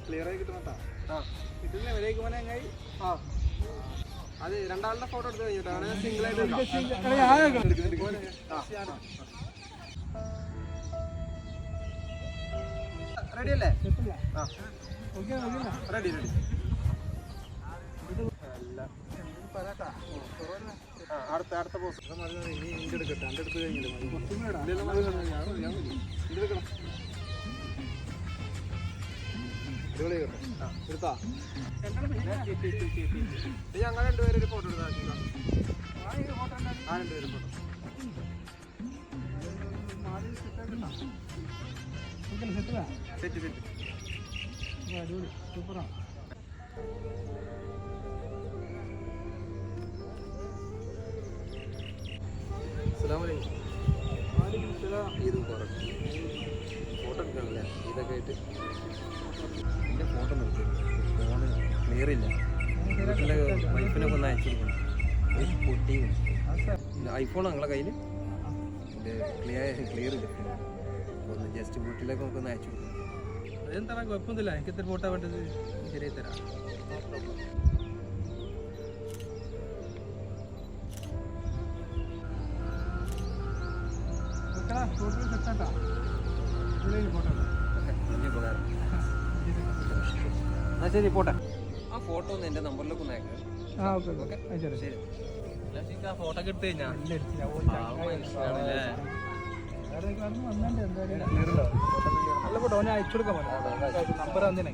Clear ആയി കിട്ടണട്ടാ. കിട്ടുന്നില്ല വരേക്ക് പോനെ എങ്ങായി. അത് രണ്ടാളുടെ ഫോട്ടോ എടുത്ത് കഴിഞ്ഞിട്ടാണ് സിംഗിൾ ആയിട്ട് റെഡി അല്ലേ? Ready ready. അടുത്ത പോസ്റ്റ് ഇനി എൻ്റെ എടുക്കട്ടെ. എൻ്റെ അടുത്ത് കഴിഞ്ഞില്ല എടുത്താ. ഞങ്ങൾ രണ്ടുപേരും ഒരു ഫോട്ടോ എടുത്താൽ രണ്ടുപേരും ഫോട്ടോ. സെറ്റ് സെറ്റ് അടിപൊളി സൂപ്പറാണ്. ഇത് കുറച്ച് ഫോട്ടോ എടുക്കണല്ലേ ഇതൊക്കെ ആയിട്ട്. എൻ്റെ ഫോട്ടോ നോക്കി ഫോണ് ക്ലിയർ ഇല്ല. വീട്ടിലെ വൈഫിനൊക്കെ ഒന്ന് അയച്ചു കൊടുക്കണം. പൊട്ടിയും ഐഫോൺ നിങ്ങളെ കയ്യിൽ ക്ലിയർ ഇല്ല. ഒന്ന് ജസ്റ്റ് വീട്ടിലേക്ക് നമുക്കൊന്ന് അയച്ചു കൊടുക്കണം. അതെന്താണ് കുഴപ്പമൊന്നുമില്ല. എനിക്ക് എത്ര ഫോട്ടോ വേണ്ടത് ശരിയായി തരാം. എന്നാ ശരി പോട്ടെ. ആ ഫോട്ടോ ഒന്ന് എൻ്റെ നമ്പറിലേക്ക് ഒന്ന് അയക്കാം. ശരി. ആ ഫോട്ടോ ഒക്കെ എടുത്തു കഴിഞ്ഞാൽ നല്ല ഫോട്ടോ അവനെ അയച്ചു കൊടുക്കാൻ നമ്പർ തന്നെ.